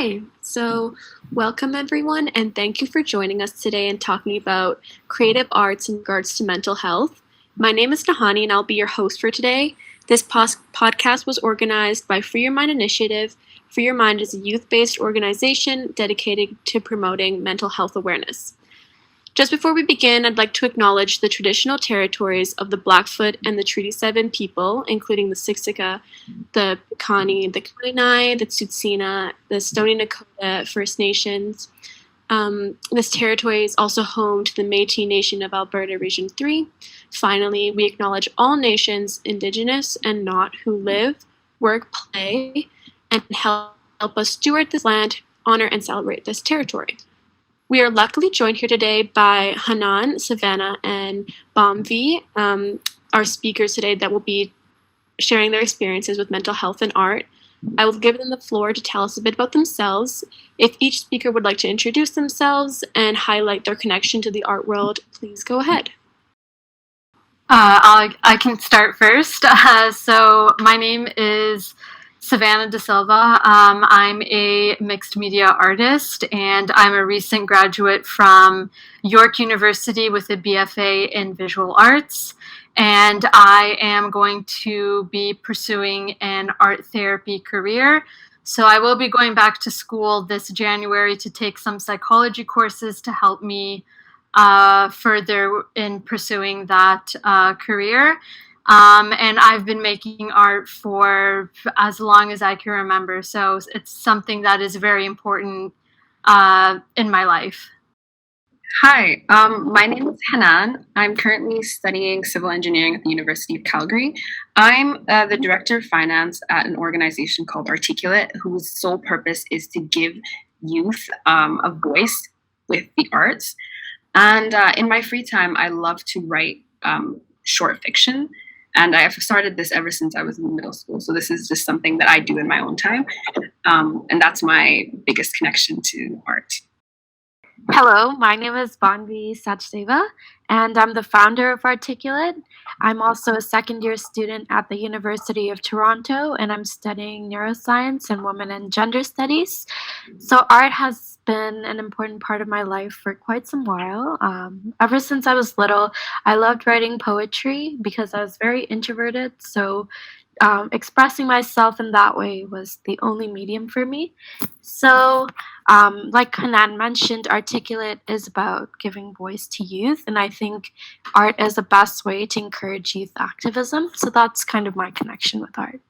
Hi. Welcome everyone, and thank you for joining us today and talking about creative arts in regards to mental health. My name is Nahani, and I'll be your host for today. This podcast was organized by Free Your Mind Initiative. Free Your Mind is a youth based organization dedicated to promoting mental health awareness. Just before we begin, I'd like to acknowledge the traditional territories of the Blackfoot and the Treaty 7 people, including the Siksika, the Piikani, the Kainai, the Tsuut'ina, the Stoney Nakoda First Nations. This territory is also home to the Métis Nation of Alberta Region 3. Finally, we acknowledge all nations, Indigenous and not, who live, work, play, and help us steward this land, honor, and celebrate this territory. We are luckily joined here today by Hanan, Savannah, and Bhanvi, our speakers today that will be sharing their experiences with mental health and art. I will give them the floor to tell us a bit about themselves. If each speaker would like to introduce themselves and highlight their connection to the art world, please go ahead. I can start first. So my name is Savannah De Silva. I'm a mixed media artist, and I'm a recent graduate from York University with a BFA in visual arts. And I am going to be pursuing an art therapy career. So I will be going back to school this January to take some psychology courses to help me further in pursuing that career. And I've been making art for as long as I can remember. So it's something that is very important in my life. Hi, my name is Hanan. I'm currently studying civil engineering at the University of Calgary. I'm the director of finance at an organization called Articulate, whose sole purpose is to give youth a voice with the arts. And in my free time, I love to write short fiction. And I have started this ever since I was in middle school. So this is just something that I do in my own time. And that's my biggest connection to art. Hello, my name is Bhanvi Sachdeva, and I'm the founder of Articulate. I'm also a second year student at the University of Toronto, and I'm studying neuroscience and women and gender studies. So, art has been an important part of my life for quite some while. Ever since I was little, I loved writing poetry because I was very introverted. So, expressing myself in that way was the only medium for me. So, like Hanan mentioned, Articulate is about giving voice to youth, and I think art is the best way to encourage youth activism. So that's kind of my connection with art.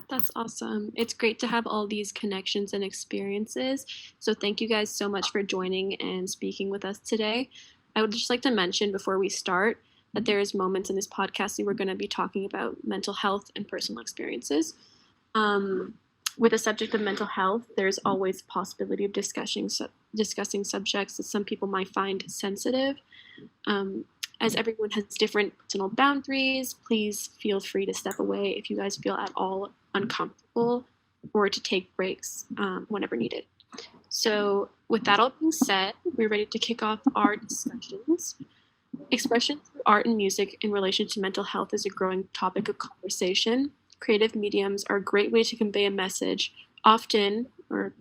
That's awesome. It's great to have all these connections and experiences. So thank you guys so much for joining and speaking with us today. I would just like to mention before we start that there is moments in this podcast that we're going to be talking about mental health and personal experiences. With the subject of mental health, there's always a possibility of discussing subjects that some people might find sensitive. As everyone has different personal boundaries, please feel free to step away if you guys feel at all uncomfortable or to take breaks whenever needed. So with that all being said, we're ready to kick off our discussions. Expression through art and music in relation to mental health is a growing topic of conversation. Creative mediums are a great way to convey a message, often, or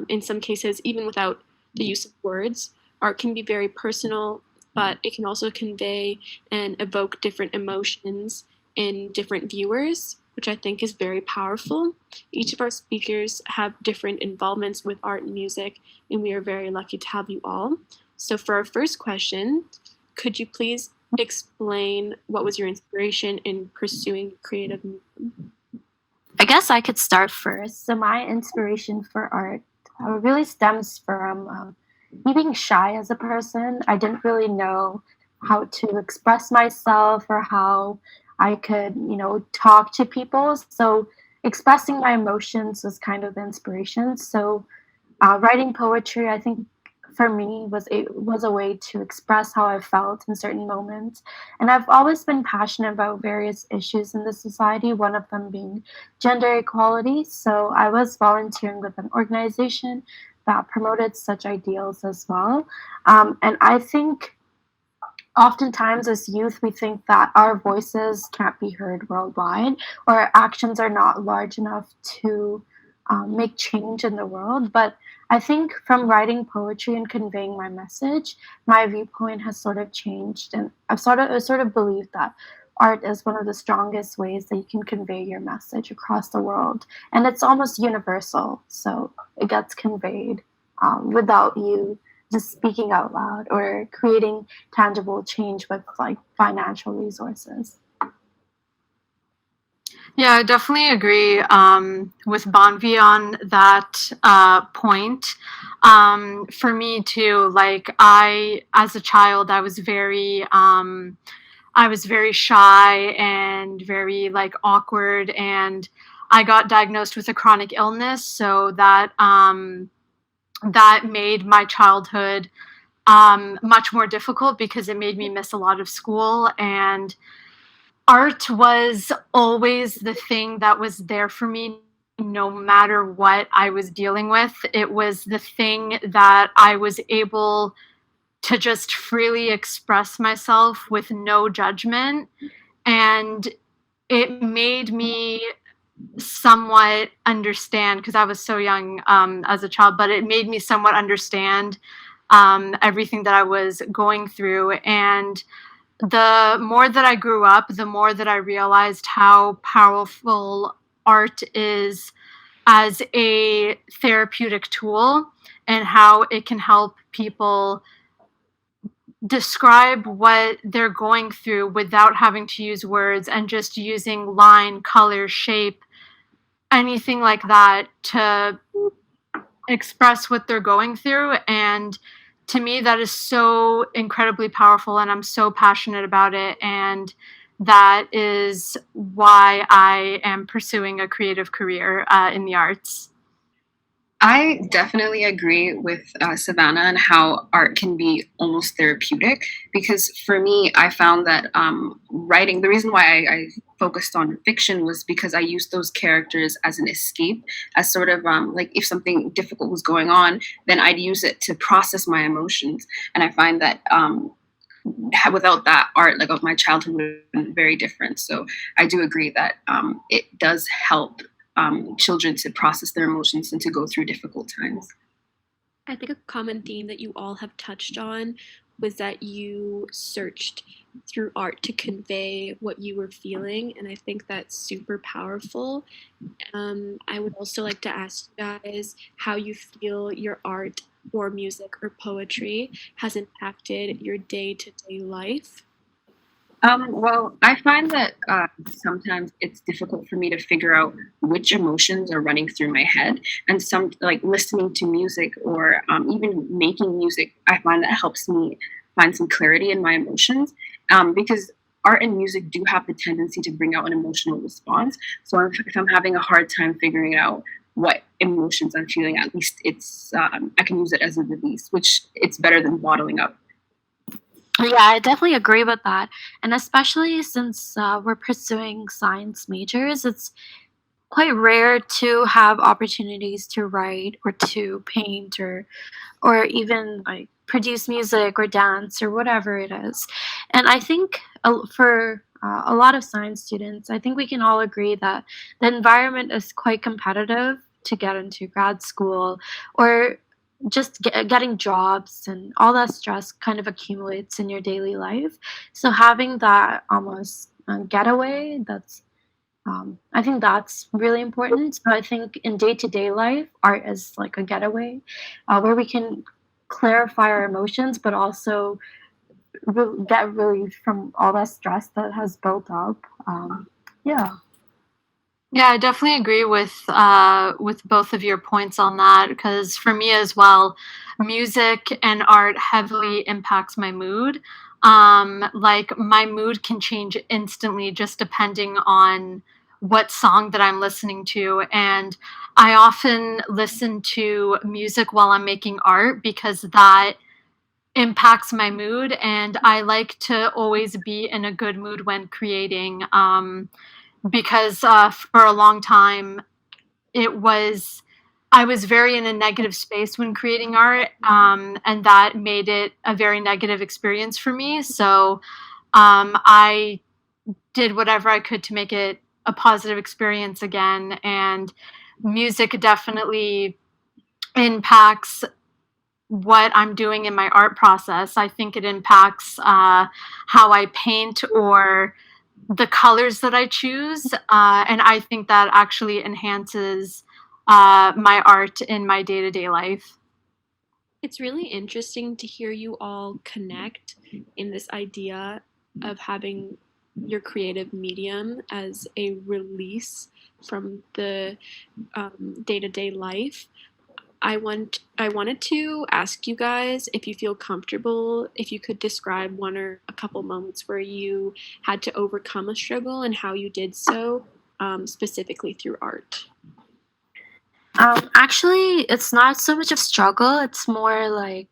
in some cases, even without the use of words. Art can be very personal, but it can also convey and evoke different emotions in different viewers, which I think is very powerful. Each of our speakers have different involvements with art and music, and we are very lucky to have you all. So for our first question, could you please explain what was your inspiration in pursuing creative medium? I guess I could start first. So my inspiration for art really stems from me being shy as a person. I didn't really know how to express myself or how I could, talk to people. So expressing my emotions was kind of the inspiration. So writing poetry, I think for me was a way to express how I felt in certain moments. And I've always been passionate about various issues in the society, one of them being gender equality. So I was volunteering with an organization that promoted such ideals as well. And I think oftentimes as youth, we think that our voices can't be heard worldwide or our actions are not large enough to make change in the world. But I think from writing poetry and conveying my message, my viewpoint has sort of changed, and I sort of believe that art is one of the strongest ways that you can convey your message across the world, and it's almost universal. So it gets conveyed without you just speaking out loud or creating tangible change with like financial resources. Yeah, I definitely agree with Bhanvi on that point. For me too, like as a child, I was very shy and very like awkward, and I got diagnosed with a chronic illness, so that made my childhood much more difficult because it made me miss a lot of school, and art was always the thing that was there for me no matter what I was dealing with. It was the thing that I was able to just freely express myself with no judgment. And it made me somewhat understand, because I was so young as a child, but it made me somewhat understand everything that I was going through. And the more that I grew up, the more that I realized how powerful art is as a therapeutic tool, and how it can help people describe what they're going through without having to use words, and just using line, color, shape, anything like that to express what they're going through. And to me, that is so incredibly powerful, and I'm so passionate about it. And that is why I am pursuing a creative career in the arts. I definitely agree with Savannah and how art can be almost therapeutic, because for me, I found that writing, the reason why I focused on fiction was because I used those characters as an escape, as sort of like if something difficult was going on, then I'd use it to process my emotions. And I find that without that, art, like of my childhood, would have been very different. So I do agree that it does help children to process their emotions and to go through difficult times. I think a common theme that you all have touched on was that you searched through art to convey what you were feeling, and I think that's super powerful. I would also like to ask you guys how you feel your art or music or poetry has impacted your day to day life. Well, I find that sometimes it's difficult for me to figure out which emotions are running through my head. And some, like listening to music or even making music, I find that helps me find some clarity in my emotions, because art and music do have the tendency to bring out an emotional response. So if I'm having a hard time figuring out what emotions I'm feeling, at least I can use it as a release, which it's better than bottling up. Yeah, I definitely agree with that. And especially since we're pursuing science majors, it's quite rare to have opportunities to write or to paint or even like produce music or dance or whatever it is. And I think for a lot of science students, I think we can all agree that the environment is quite competitive to get into grad school, or just getting jobs, and all that stress kind of accumulates in your daily life. So having that almost getaway, I think that's really important. So I think in day to day life, art is like a getaway where we can clarify our emotions, but also get relief from all that stress that has built up. Yeah. Yeah, I definitely agree with both of your points on that, because for me as well, music and art heavily impacts my mood. Like my mood can change instantly just depending on what song that I'm listening to, and I often listen to music while I'm making art because that impacts my mood, and I like to always be in a good mood when creating. Because for a long time it was I was very in a negative space when creating art, and that made it a very negative experience for me. So I did whatever I could to make it a positive experience again. And music definitely impacts what I'm doing in my art process. I think it impacts how I paint or the colors that I choose. And I think that actually enhances my art in my day-to-day life. It's really interesting to hear you all connect in this idea of having your creative medium as a release from the day-to-day life. I wanted to ask you guys if you feel comfortable, if you could describe one or a couple moments where you had to overcome a struggle and how you did so, specifically through art. Actually, it's not so much of struggle. It's more like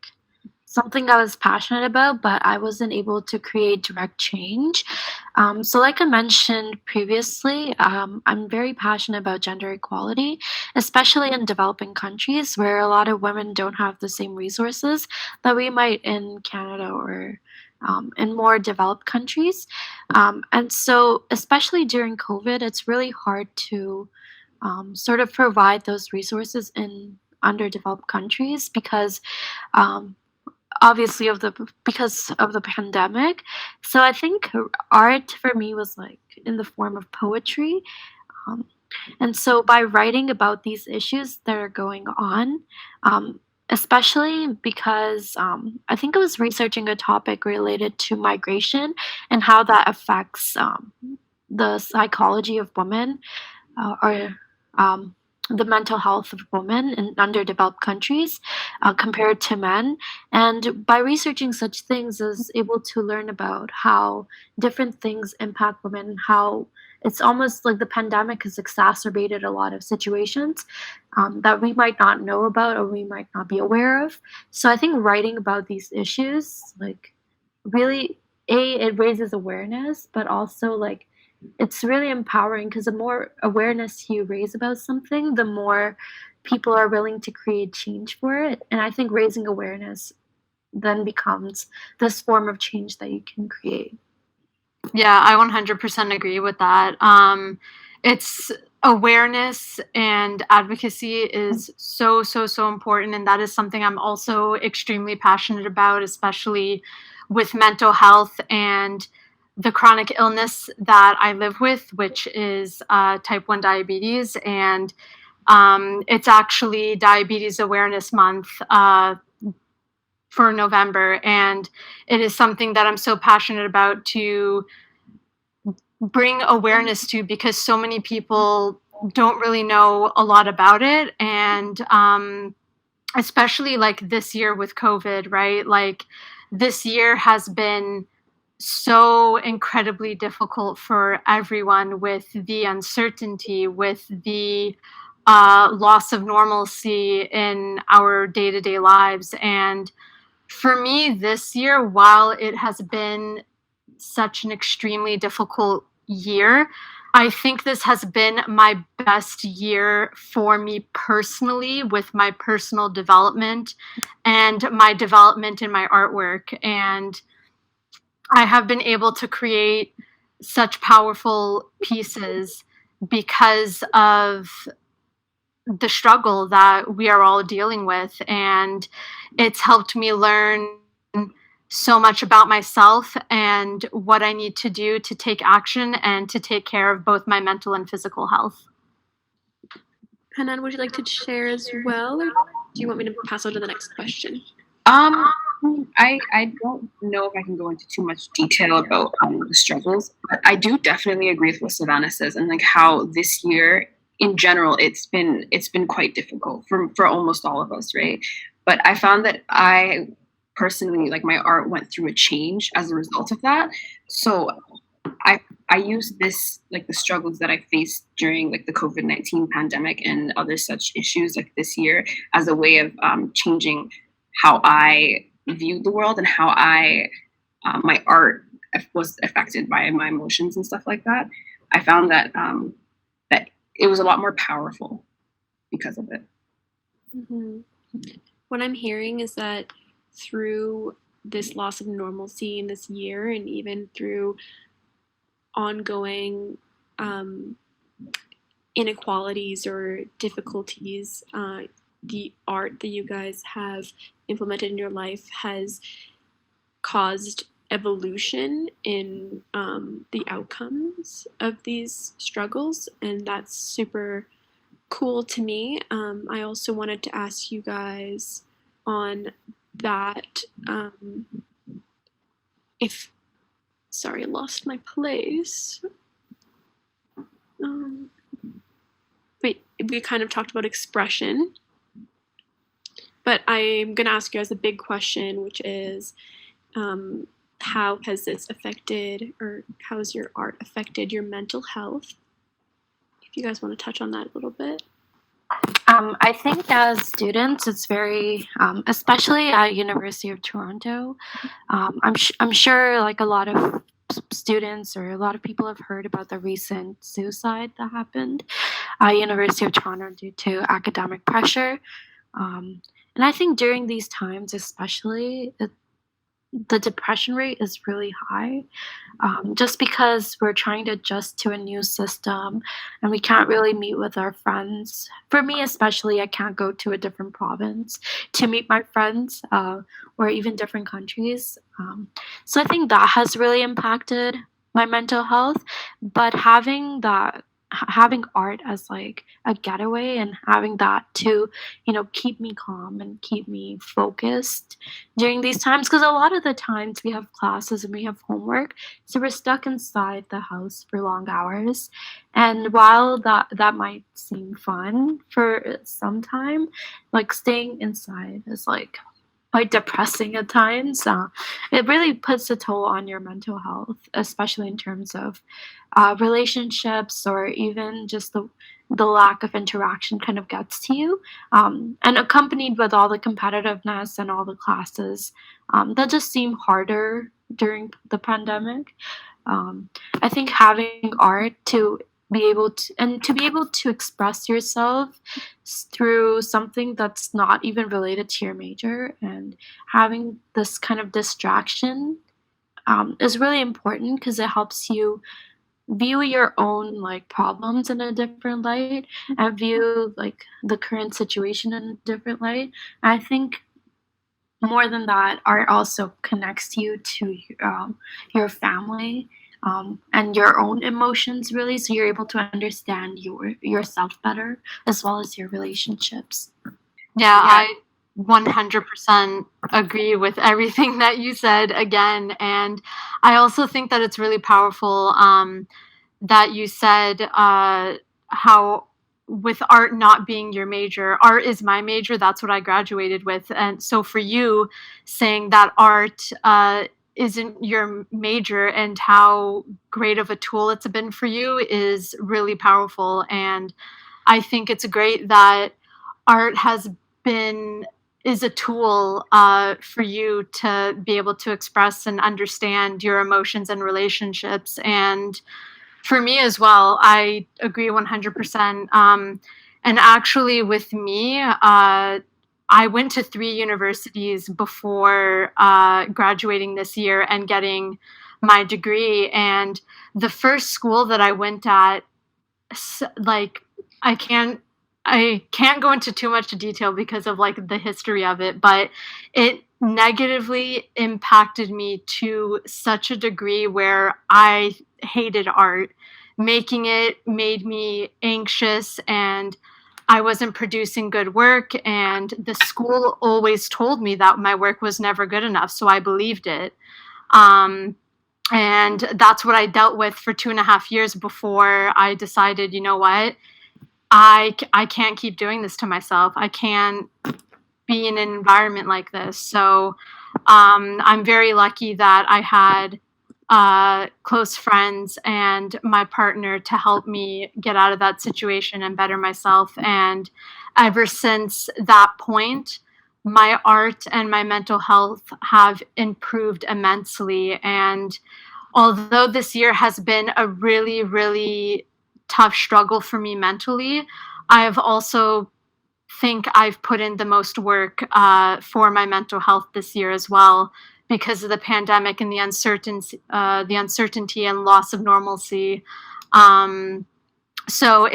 something I was passionate about, but I wasn't able to create direct change. So, like I mentioned previously, I'm very passionate about gender equality, especially in developing countries where a lot of women don't have the same resources that we might in Canada or in more developed countries. And so, especially during COVID, it's really hard to sort of provide those resources in underdeveloped countries because um, obviously of the because of the pandemic. So I think art for me was like in the form of poetry. um, and so by writing about these issues that are going on, um, especially because I think I was researching a topic related to migration and how that affects the psychology of women, or um, the mental health of women in underdeveloped countries compared to men. And by researching such things, I was able to learn about how different things impact women, how it's almost like the pandemic has exacerbated a lot of situations that we might not know about or we might not be aware of. So I think writing about these issues, like, really, it raises awareness, but also like it's really empowering because the more awareness you raise about something, the more people are willing to create change for it. And I think raising awareness then becomes this form of change that you can create. Yeah, I 100% agree with that. It's awareness and advocacy is so, so, so important. And that is something I'm also extremely passionate about, especially with mental health and the chronic illness that I live with, which is type 1 diabetes. And it's actually Diabetes Awareness Month for November. And it is something that I'm so passionate about to bring awareness to because so many people don't really know a lot about it. And especially like this year with COVID, right? Like this year has been so incredibly difficult for everyone with the uncertainty, with the loss of normalcy in our day to day lives. And for me, this year, while it has been such an extremely difficult year, I think this has been my best year for me personally with my personal development and my development in my artwork. And I have been able to create such powerful pieces because of the struggle that we are all dealing with. And it's helped me learn so much about myself and what I need to do to take action and to take care of both my mental and physical health. Hanan, would you like to share as well, or do you want me to pass on to the next question? Um, I don't know if I can go into too much detail about the struggles, but I do definitely agree with what Savannah says and like how this year in general it's been quite difficult for almost all of us, right? But I found that I personally like my art went through a change as a result of that. So I I use this like the struggles that I faced during like the COVID-19 pandemic and other such issues like this year as a way of changing how I viewed the world and how I my art was affected by my emotions and stuff like that. I found that that it was a lot more powerful because of it. Mm-hmm. What I'm hearing is that through this loss of normalcy in this year, and even through ongoing um, inequalities or difficulties the art that you guys have implemented in your life has caused evolution in the outcomes of these struggles, and that's super cool to me. I also wanted to ask you guys on that if sorry, I lost my place. We kind of talked about expression, but I'm going to ask you guys a big question, which is how has this affected, or how has your art affected your mental health? If you guys want to touch on that a little bit. I think as students, it's very, especially at University of Toronto, I'm sure like a lot of students or a lot of people have heard about the recent suicide that happened at University of Toronto due to academic pressure. And I think during these times, especially, the depression rate is really high, just because we're trying to adjust to a new system and we can't really meet with our friends. For me, especially, I can't go to a different province to meet my friends, or even different countries. So I think that has really impacted my mental health. But having art as like a getaway and having that to keep me calm and keep me focused during these times, because a lot of the times we have classes and we have homework, so we're stuck inside the house for long hours. And while that might seem fun for some time, like staying inside is like quite depressing at times. It really puts a toll on your mental health, especially in terms of relationships, or even just the lack of interaction kind of gets to you. And accompanied with all the competitiveness and all the classes that just seem harder during the pandemic. I think having art to be able to express yourself through something that's not even related to your major, and having this kind of distraction is really important, because it helps you view your own like problems in a different light, and view like the current situation in a different light. I think more than that, art also connects you to your family, and your own emotions, really, so you're able to understand yourself better, as well as your relationships. Yeah, I 100% agree with everything that you said again. And I also think that it's really powerful that you said how, with art not being your major, art is my major. That's what I graduated with. And so for you, saying that art isn't your major and how great of a tool it's been for you is really powerful. And I think it's great that art is a tool for you to be able to express and understand your emotions and relationships. And for me as well, I agree 100%. And actually, with me, I went to 3 universities before graduating this year and getting my degree. And the first school that I went at, like, I can't go into too much detail because of like the history of it, but it negatively impacted me to such a degree where I hated art. Making it made me anxious, and I wasn't producing good work, and the school always told me that my work was never good enough, so I believed it. And that's what I dealt with for 2.5 years before I decided, you know what, I can't keep doing this to myself. I can't be in an environment like this. So I'm very lucky that I had close friends and my partner to help me get out of that situation and better myself. And ever since that point, my art and my mental health have improved immensely. And although this year has been a really, really tough struggle for me mentally, I have also think I've put in the most work for my mental health this year as well, because of the pandemic and the uncertainty and loss of normalcy. So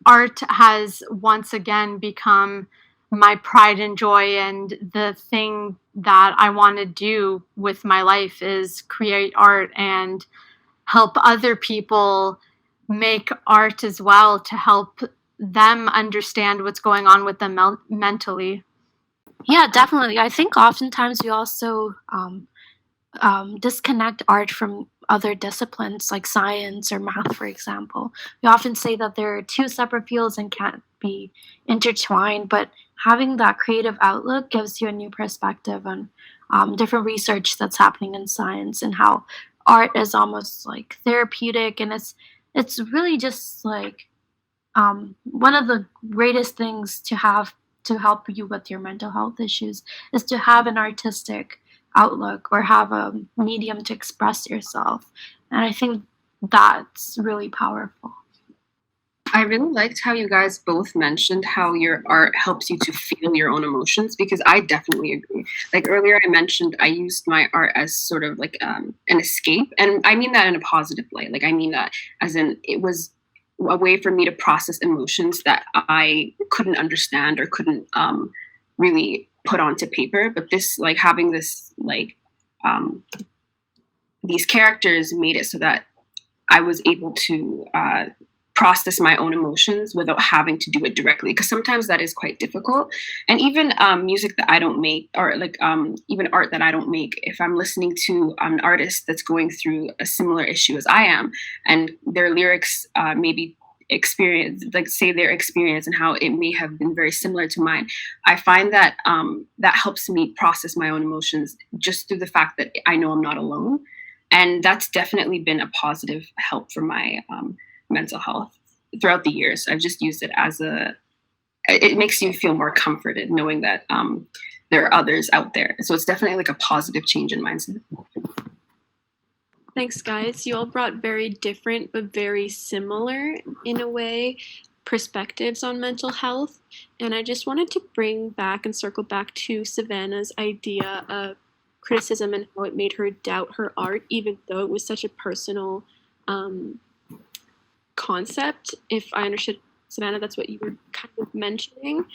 art has once again become my pride and joy, and the thing that I want to do with my life is create art and help other people make art as well, to help them understand what's going on with them mentally. Yeah, definitely. I think oftentimes we also disconnect art from other disciplines like science or math, for example. We often say that they're two separate fields and can't be intertwined, but having that creative outlook gives you a new perspective on different research that's happening in science, and how art is almost like therapeutic, and it's really just like one of the greatest things to have to help you with your mental health issues is to have an artistic outlook or have a medium to express yourself. And I think that's really powerful. I really liked how you guys both mentioned how your art helps you to feel your own emotions, because I definitely agree. Like earlier, I mentioned I used my art as sort of like an escape. And I mean that in a positive light. Like, I mean that as in it was a way for me to process emotions that I couldn't understand or couldn't really put onto paper. But this, like, having this, like, these characters made it so that I was able to process my own emotions without having to do it directly, because sometimes that is quite difficult. And even music that I don't make, or like even art that I don't make, if I'm listening to an artist that's going through a similar issue as I am, and their lyrics maybe experience, like say their experience and how it may have been very similar to mine, I find that that helps me process my own emotions just through the fact that I know I'm not alone. And that's definitely been a positive help for my mental health throughout the years. I've just used it as it makes you feel more comforted knowing that there are others out there. So it's definitely like a positive change in mindset. Thanks, guys. You all brought very different but very similar, in a way, perspectives on mental health. And I just wanted to bring back and circle back to Savannah's idea of criticism and how it made her doubt her art, even though it was such a personal concept. If I understood, Savannah, that's what you were kind of mentioning.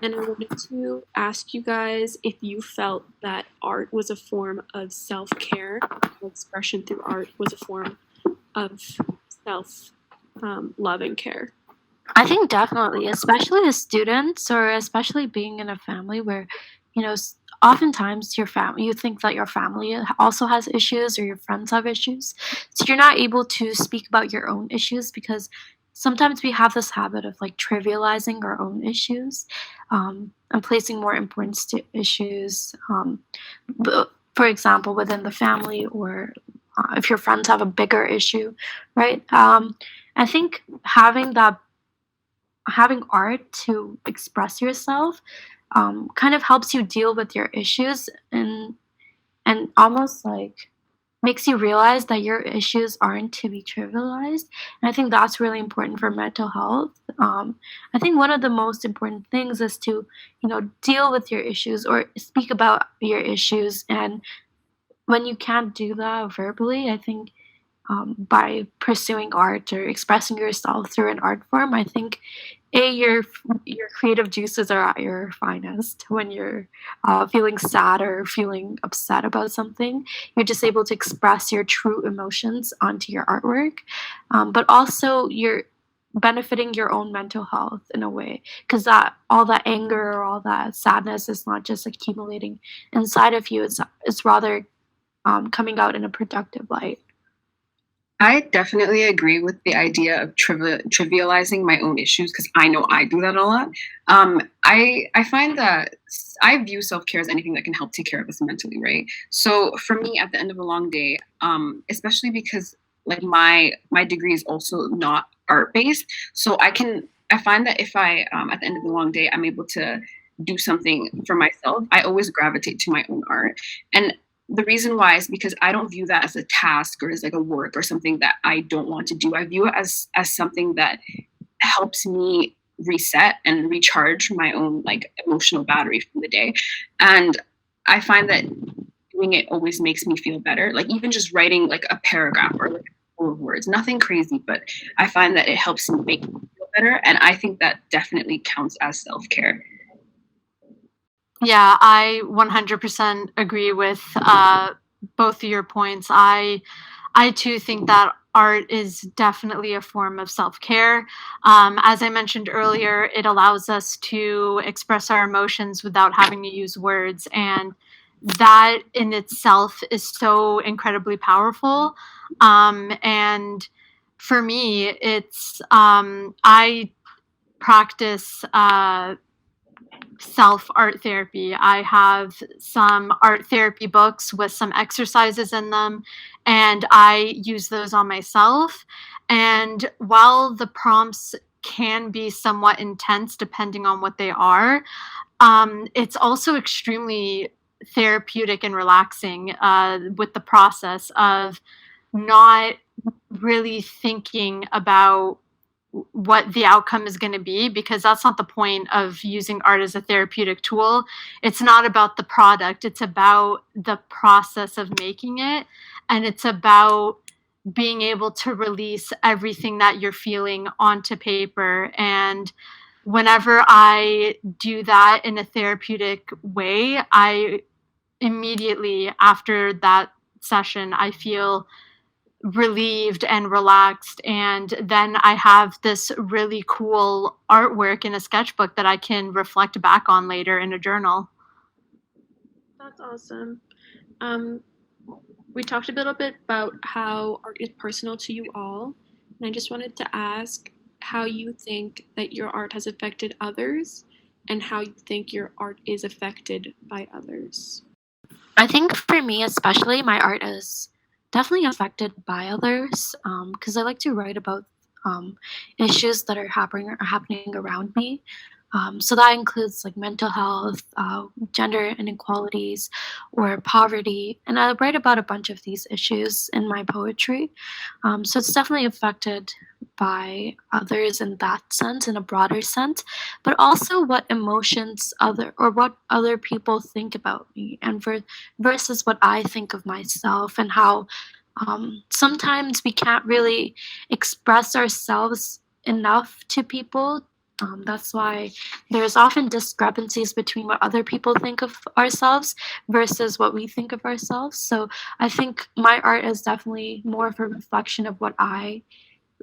And I wanted to ask you guys if you felt that art was a form of self-care, expression through art was a form of self-love and care. I think definitely, especially as students, or especially being in a family where, oftentimes you think that your family also has issues or your friends have issues. So you're not able to speak about your own issues because sometimes we have this habit of like trivializing our own issues, and placing more importance to issues, for example, within the family, or if your friends have a bigger issue, right? I think having art to express yourself kind of helps you deal with your issues, and almost like makes you realize that your issues aren't to be trivialized. And I think that's really important for mental health. I think one of the most important things is to, deal with your issues or speak about your issues. And when you can't do that verbally, I think by pursuing art or expressing yourself through an art form, I think your creative juices are at your finest when you're feeling sad or feeling upset about something. You're just able to express your true emotions onto your artwork, but also you're benefiting your own mental health in a way, because that all that anger or all that sadness is not just accumulating inside of you. It's rather coming out in a productive light. I definitely agree with the idea of trivializing my own issues, because I know I do that a lot. I find that I view self-care as anything that can help take care of us mentally, right? So for me, at the end of a long day, especially because like my degree is also not art-based, so I find that if I at the end of the long day I'm able to do something for myself, I always gravitate to my own art. And the reason why is because I don't view that as a task or as like a work or something that I don't want to do. I view it as something that helps me reset and recharge my own like emotional battery from the day. And I find that doing it always makes me feel better. Like even just writing like a paragraph or like full of words. Nothing crazy, but I find that it helps me make me feel better, and I think that definitely counts as self-care. Yeah, I 100% agree with both of your points. I too think that art is definitely a form of self-care. As I mentioned earlier, it allows us to express our emotions without having to use words, and that in itself is so incredibly powerful. And for me, it's I practice self art therapy. I have some art therapy books with some exercises in them, and I use those on myself. And while the prompts can be somewhat intense depending on what they are, it's also extremely therapeutic and relaxing with the process of not really thinking about what the outcome is going to be, because that's not the point of using art as a therapeutic tool. It's not about the product, it's about the process of making it, and it's about being able to release everything that you're feeling onto paper. And whenever I do that in a therapeutic way, I immediately after that session I feel relieved and relaxed, and then I have this really cool artwork in a sketchbook that I can reflect back on later in a journal. That's awesome. Um, we talked a little bit about how art is personal to you all, and I just wanted to ask how you think that your art has affected others and how you think your art is affected by others. I think for me, especially, my art is definitely affected by others because I like to write about issues that are happening around me. So that includes like mental health, gender inequalities, or poverty, and I write about a bunch of these issues in my poetry. So it's definitely affected by others in that sense, in a broader sense, but also what emotions other or what other people think about me, and versus what I think of myself, and how sometimes we can't really express ourselves enough to people. That's why there's often discrepancies between what other people think of ourselves versus what we think of ourselves. So I think my art is definitely more of a reflection of what I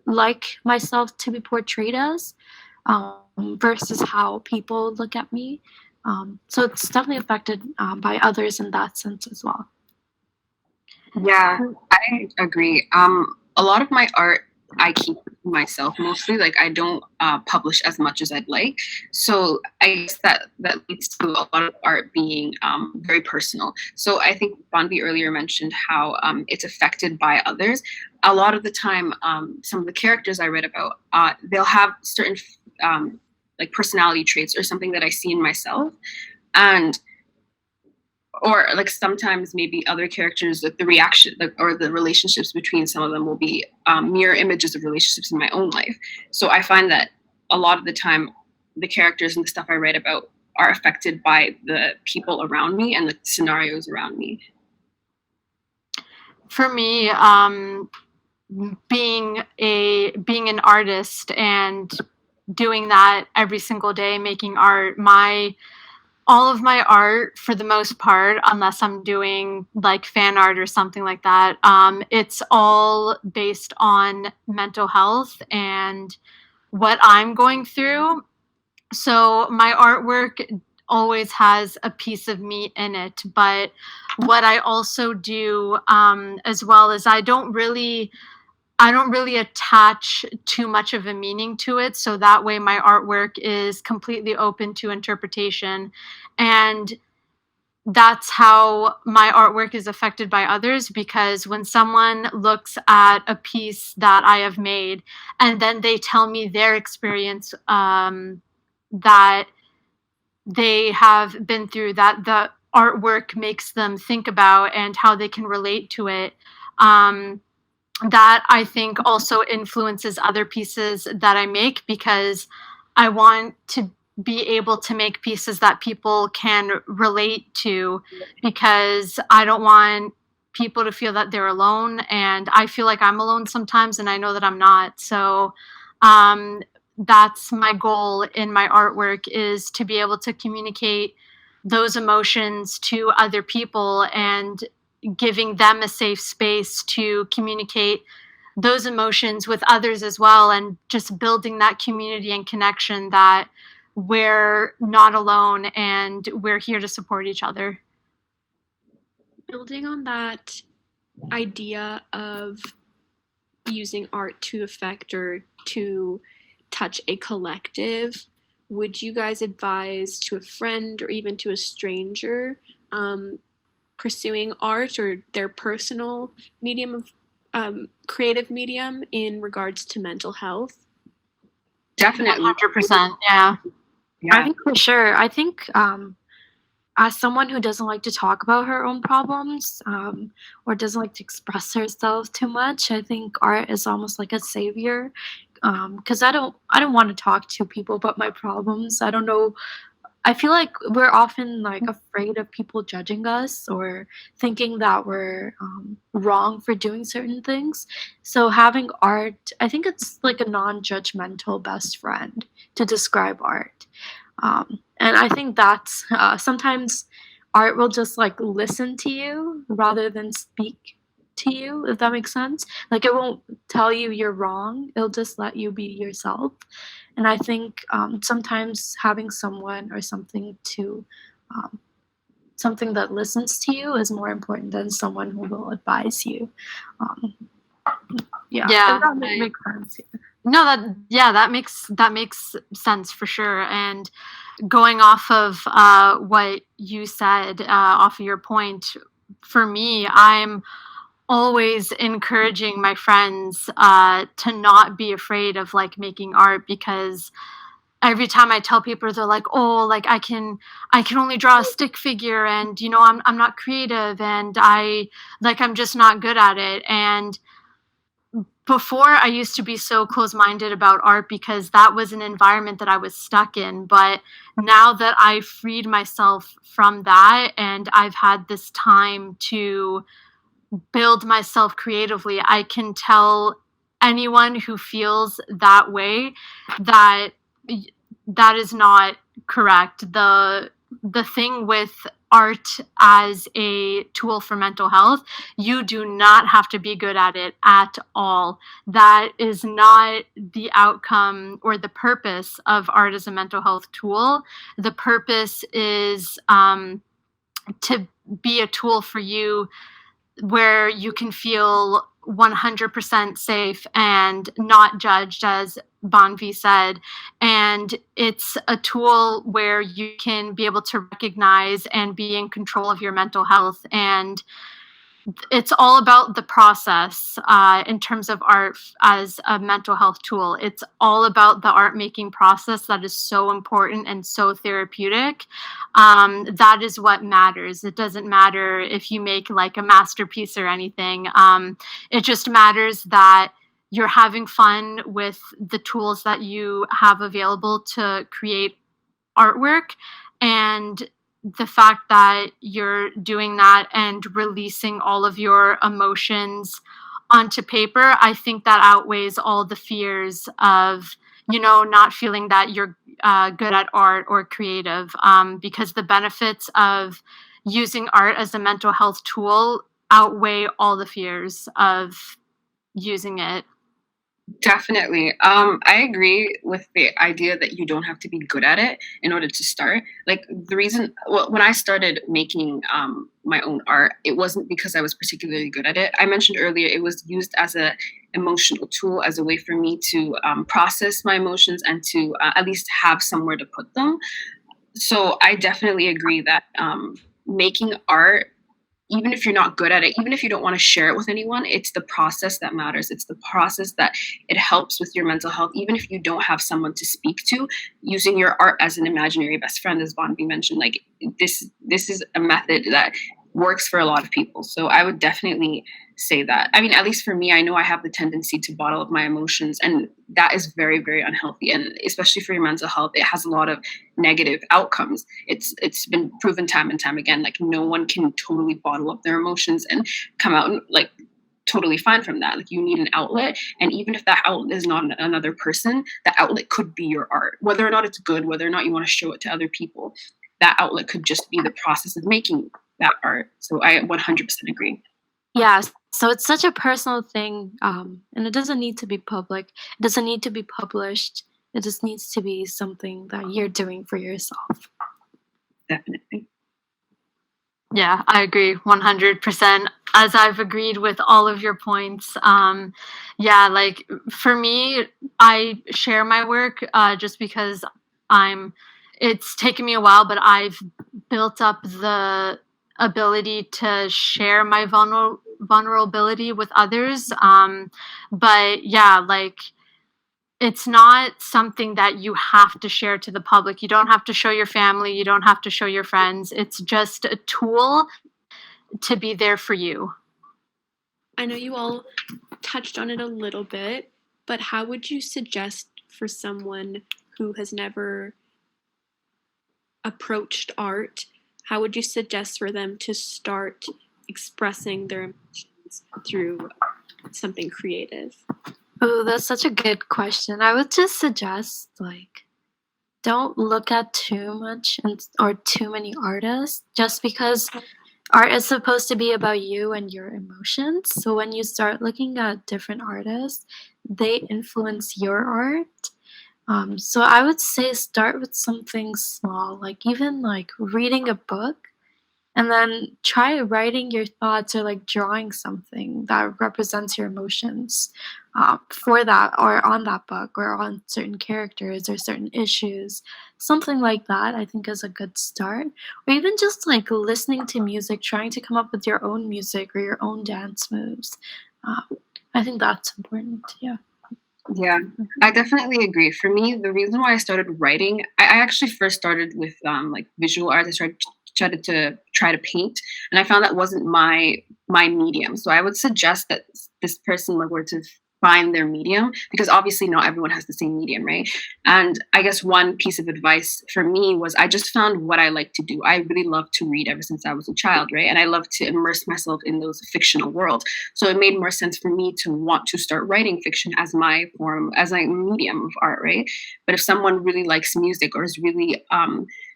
like myself to be portrayed as, versus how people look at me. So it's definitely affected by others in that sense as well. Yeah, I agree. A lot of my art I keep to myself mostly. Like I don't publish as much as I'd like. So I guess that leads to a lot of art being very personal. So I think Bhanvi earlier mentioned how it's affected by others. A lot of the time, some of the characters I read about, they'll have certain like personality traits or something that I see in myself, and or like sometimes maybe other characters, like the reaction like, or the relationships between some of them will be mirror images of relationships in my own life. So I find that a lot of the time the characters and the stuff I write about are affected by the people around me and the scenarios around me. For me, being an artist and doing that every single day, making art, my all of my art for the most part, unless I'm doing like fan art or something like that, it's all based on mental health and what I'm going through. So my artwork always has a piece of me in it. But what I also do, as well, is I don't really attach too much of a meaning to it. So that way my artwork is completely open to interpretation. And that's how my artwork is affected by others, because when someone looks at a piece that I have made and then they tell me their experience, that they have been through, that the artwork makes them think about and how they can relate to it, that I think also influences other pieces that I make, because I want to be able to make pieces that people can relate to, because I don't want people to feel that they're alone, and I feel like I'm alone sometimes, and I know that I'm not. So that's my goal in my artwork, is to be able to communicate those emotions to other people and giving them a safe space to communicate those emotions with others as well, and just building that community and connection that we're not alone and we're here to support each other. Building on that idea of using art to affect or to touch a collective, would you guys advise to a friend or even to a stranger pursuing art or their personal medium of creative medium in regards to mental health? Definitely. 100%. Yeah. I think for sure. I think as someone who doesn't like to talk about her own problems or doesn't like to express herself too much, I think art is almost like a savior, because I don't want to talk to people about my problems. I don't know. I feel like we're often like afraid of people judging us or thinking that we're wrong for doing certain things. So having art, I think it's like a non-judgmental best friend to describe art. And I think that's sometimes art will just like listen to you rather than speak to you, if that makes sense. Like it won't tell you you're wrong, it'll just let you be yourself. And I think sometimes having someone or something to something that listens to you is more important than someone who will advise you. Yeah, that makes sense. Yeah. No, that makes sense for sure. And going off of what you said, off of your point, for me, I'm always encouraging my friends to not be afraid of like making art, because every time I tell people, they're like, oh, like I can only draw a stick figure, and you know, I'm not creative, and I'm just not good at it. And before, I used to be so close-minded about art because that was an environment that I was stuck in. But now that I've freed myself from that and I've had this time to build myself creatively, I can tell anyone who feels that way that that is not correct. The thing with art as a tool for mental health, you do not have to be good at it at all. That is not the outcome or the purpose of art as a mental health tool. The purpose is to be a tool for you where you can feel 100% safe and not judged, as Bhanvi said. And it's a tool where you can be able to recognize and be in control of your mental health. And it's all about the process in terms of art as a mental health tool. It's all about the art making process that is so important and so therapeutic. That is what matters. It doesn't matter if you make like a masterpiece or anything. It just matters that you're having fun with the tools that you have available to create artwork, and the fact that you're doing that and releasing all of your emotions onto paper, I think that outweighs all the fears of, you know, not feeling that you're good at art or creative, because the benefits of using art as a mental health tool outweigh all the fears of using it. Definitely. I agree with the idea that you don't have to be good at it in order to start. Like the reason, well, when I started making my own art, it wasn't because I was particularly good at it. I mentioned earlier, it was used as a emotional tool, as a way for me to process my emotions and to at least have somewhere to put them. So I definitely agree that making art, even if you're not good at it, even if you don't want to share it with anyone, it's the process that matters. It's the process that it helps with your mental health. Even if you don't have someone to speak to, using your art as an imaginary best friend, as Bhanvi mentioned, like this is a method that works for a lot of people. So I would definitely say that. I mean, at least for me, I know I have the tendency to bottle up my emotions, and that is very, very unhealthy. And especially for your mental health, it has a lot of negative outcomes. It's been proven time and time again, like no one can totally bottle up their emotions and come out like totally fine from that. Like you need an outlet, and even if that outlet is not another person, that outlet could be your art. Whether or not it's good, whether or not you want to show it to other people, that outlet could just be the process of making that art. So I 100% agree. Yeah, so it's such a personal thing, and it doesn't need to be public. It doesn't need to be published. It just needs to be something that you're doing for yourself. Definitely. Yeah, I agree 100%. As I've agreed with all of your points. Yeah, like for me, I share my work just because it's taken me a while, but I've built up the ability to share my vulnerability with others. But yeah, like it's not something that you have to share to the public. You don't have to show your family. You don't have to show your friends. It's just a tool to be there for you. I know you all touched on it a little bit, but how would you suggest for someone who has never approached art, how would you suggest for them to start expressing their emotions through something creative? Oh, that's such a good question. I would just suggest like don't look at too much or too many artists just because art is supposed to be about you and your emotions. So when you start looking at different artists, they influence your art. So I would say start with something small, like even like reading a book, and then try writing your thoughts or like drawing something that represents your emotions for that or on that book or on certain characters or certain issues. Something like that I think is a good start. Or even just like listening to music, trying to come up with your own music or your own dance moves. I think that's important. Yeah. Yeah, I definitely agree. For me, the reason why I started writing, I actually first started with like visual arts. I started to try to paint, and I found that wasn't my medium. So I would suggest that this person were to find their medium, because obviously not everyone has the same medium, right? And I guess one piece of advice for me was I just found what I like to do. I really love to read ever since I was a child, right? And I love to immerse myself in those fictional worlds. So it made more sense for me to want to start writing fiction as my form, as a medium of art, right? But if someone really likes music or is really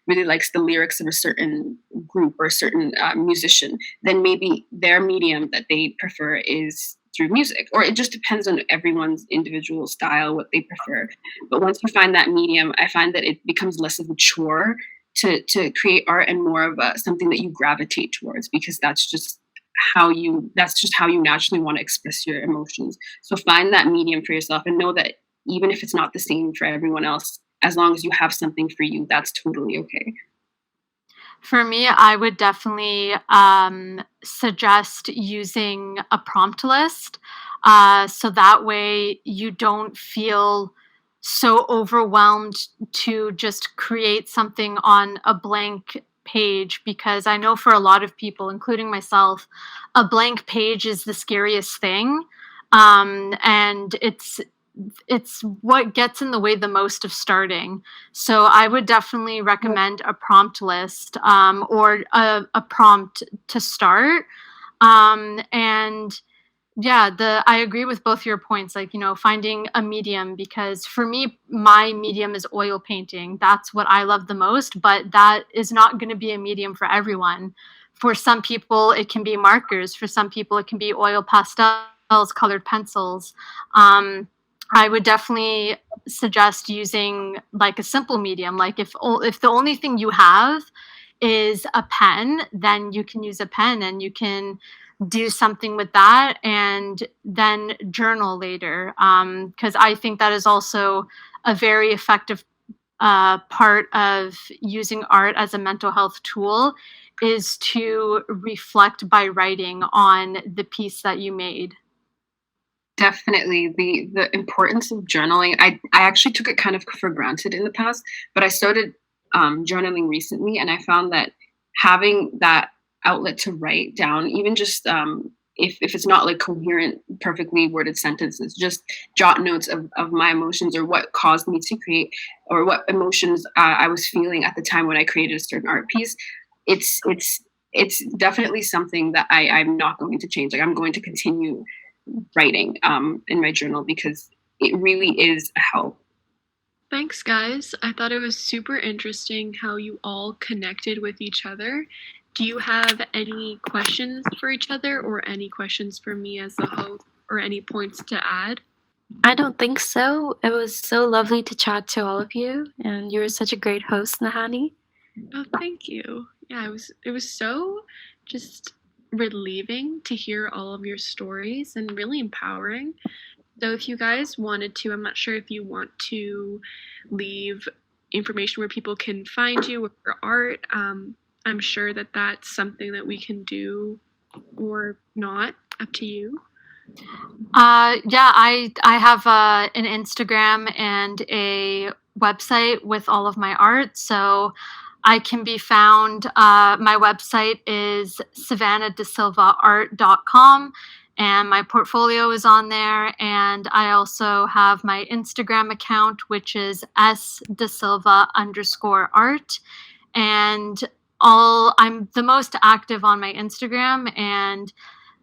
likes the lyrics of a certain group or a certain musician, then maybe their medium that they prefer is through music, or it just depends on everyone's individual style, what they prefer. But once you find that medium, I find that it becomes less of a chore to create art and more of something that you gravitate towards, because that's just how you naturally want to express your emotions. So find that medium for yourself and know that even if it's not the same for everyone else, as long as you have something for you, that's totally okay. For me, I would definitely suggest using a prompt list. So that way you don't feel so overwhelmed to just create something on a blank page, because I know for a lot of people, including myself, a blank page is the scariest thing. And it's what gets in the way the most of starting. So I would definitely recommend a prompt list or a prompt to start. And yeah, I agree with both your points, like, finding a medium, because for me, my medium is oil painting. That's what I love the most, but that is not going to be a medium for everyone. For some people, it can be markers. For some people, it can be oil pastels, colored pencils. I would definitely suggest using like a simple medium. Like if the only thing you have is a pen, then you can use a pen and you can do something with that and then journal later. Because I think that is also a very effective part of using art as a mental health tool, is to reflect by writing on the piece that you made. Definitely the importance of journaling. I actually took it kind of for granted in the past, but I started journaling recently, and I found that having that outlet to write down, even just if it's not like coherent, perfectly worded sentences, just jot notes of my emotions or what caused me to create or what emotions I was feeling at the time when I created a certain art piece. It's definitely something that I'm not going to change. Like, I'm going to continue writing in my journal because it really is a help. Thanks, guys. I thought it was super interesting how you all connected with each other. Do you have any questions for each other or any questions for me as the host or any points to add? I don't think so. It was so lovely to chat to all of you, and you were such a great host, Nahani. Oh, thank you. Yeah, it was so just relieving to hear all of your stories and really empowering. So if you guys wanted to, I'm not sure if you want to leave information where people can find you with your art. I'm sure that that's something that we can do or not. Up to you. Yeah, I have an Instagram and a website with all of my art, so I can be found. My website is savannahdesilvaart.com, and my portfolio is on there. And I also have my Instagram account, which is sdesilva_art, and I'm the most active on my Instagram, and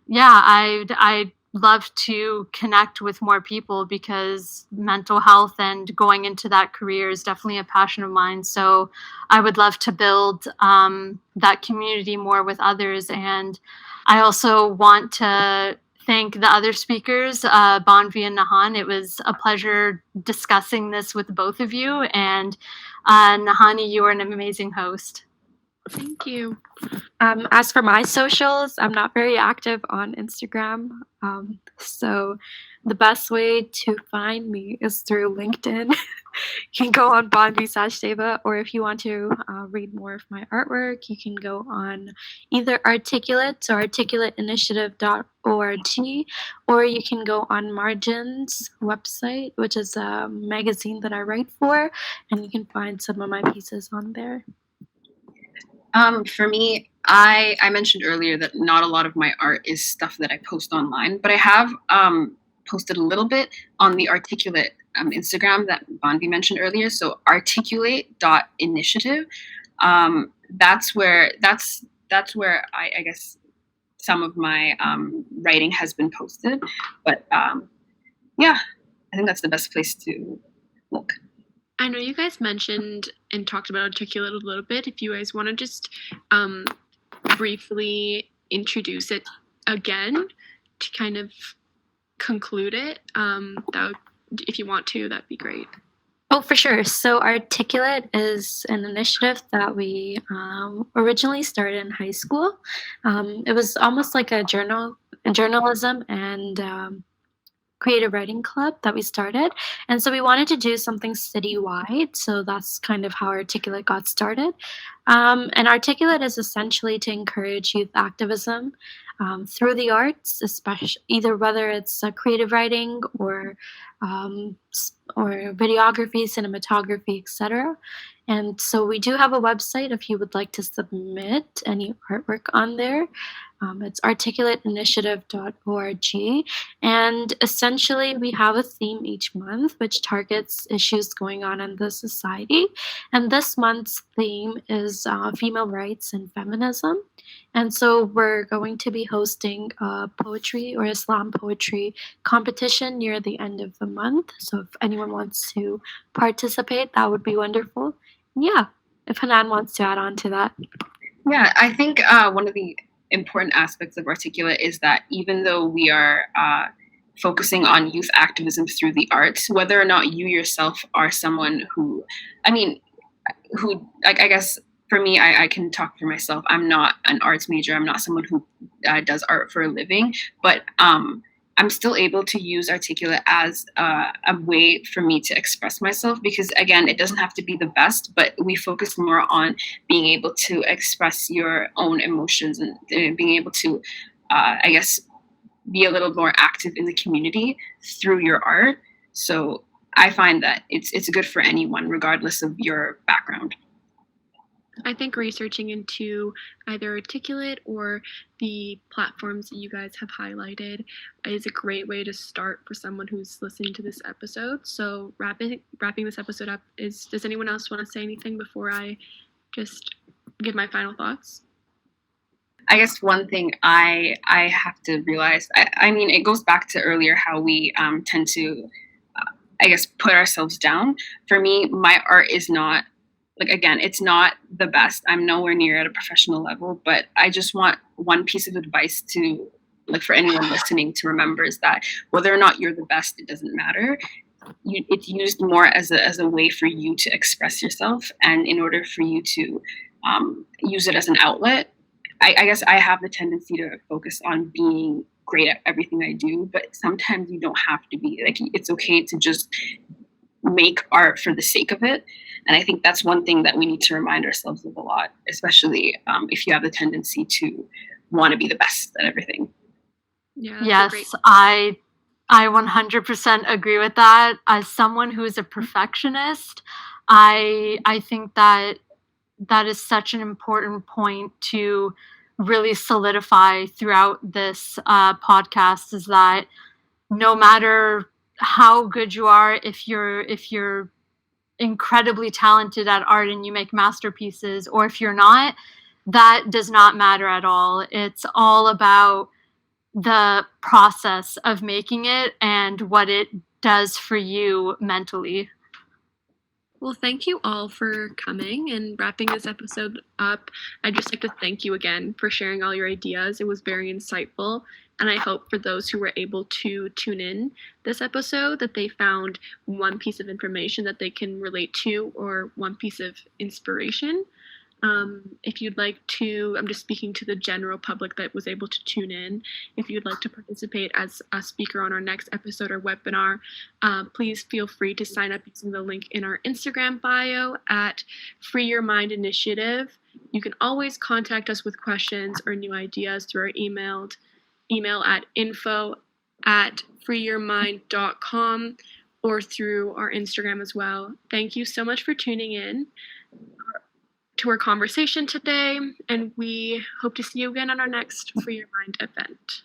yeah, I'd love to connect with more people because mental health and going into that career is definitely a passion of mine. So I would love to build that community more with others. And I also want to thank the other speakers, Bhanvi and Nahan. It was a pleasure discussing this with both of you. And Nahani, you are an amazing host. Thank you. As for my socials, I'm not very active on Instagram. So the best way to find me is through LinkedIn. You can go on Bhanvi/Deva, or if you want to read more of my artwork, you can go on either Articulate or articulateinitiative.org, or you can go on Margin's website, which is a magazine that I write for, and you can find some of my pieces on there. For me, I mentioned earlier that not a lot of my art is stuff that I post online, but I have posted a little bit on the Articulate Instagram that Bhanvi mentioned earlier. So articulate.initiative. That's where I guess some of my writing has been posted. But yeah, I think that's the best place to look. I know you guys mentioned and talked about Articulate a little bit. If you guys want to just briefly introduce it again to kind of conclude it, if you want to, that'd be great. Oh, for sure. So Articulate is an initiative that we originally started in high school. It was almost like a journalism and creative writing club that we started. And so we wanted to do something citywide. So that's kind of how Articulate got started. And Articulate is essentially to encourage youth activism through the arts, especially either whether it's creative writing or videography, cinematography, etc. And so we do have a website if you would like to submit any artwork on there. It's articulateinitiative.org. And essentially, we have a theme each month which targets issues going on in the society. And this month's theme is female rights and feminism. And so we're going to be hosting a poetry or Islam poetry competition near the end of the month. So if anyone wants to participate, that would be wonderful. Yeah, if Hanan wants to add on to that. Yeah, I think one of the important aspects of Articulate is that even though we are focusing on youth activism through the arts, whether or not you yourself are someone who, I guess for me, I can talk for myself. I'm not an arts major. I'm not someone who does art for a living, but I'm still able to use Articulate as a way for me to express myself because, again, it doesn't have to be the best, but we focus more on being able to express your own emotions and being able to, I guess, be a little more active in the community through your art. So I find that it's good for anyone, regardless of your background. I think researching into either Articulate or the platforms that you guys have highlighted is a great way to start for someone who's listening to this episode. So wrapping this episode up, does anyone else want to say anything before I just give my final thoughts? I guess one thing I have to realize, I mean, it goes back to earlier how we tend to, I guess, put ourselves down. For me, my art is not, like, again, it's not the best. I'm nowhere near at a professional level, but I just want one piece of advice to, like, for anyone listening to remember is that whether or not you're the best, it doesn't matter. It's used more as a way for you to express yourself, and in order for you to use it as an outlet. I guess I have the tendency to focus on being great at everything I do, but sometimes you don't have to be. Like, it's okay to just make art for the sake of it. And I think that's one thing that we need to remind ourselves of a lot, especially if you have the tendency to want to be the best at everything. Yeah. Yes, I 100% agree with that. As someone who is a perfectionist, I think that is such an important point to really solidify throughout this podcast, is that no matter how good you are, if you're incredibly talented at art and you make masterpieces, or if you're not, that does not matter at all. It's all about the process of making it and what it does for you mentally. Well, thank you all for coming and wrapping this episode up. I'd just like to thank you again for sharing all your ideas. It was very insightful. And I hope for those who were able to tune in this episode that they found one piece of information that they can relate to, or one piece of inspiration. If you'd like to, I'm just speaking to the general public that was able to tune in. If you'd like to participate as a speaker on our next episode or webinar, please feel free to sign up using the link in our Instagram bio at Free Your Mind Initiative. You can always contact us with questions or new ideas through our email at info@freeyourmind.com, or through our Instagram as well. Thank you so much for tuning in to our conversation today, and we hope to see you again on our next Free Your Mind event.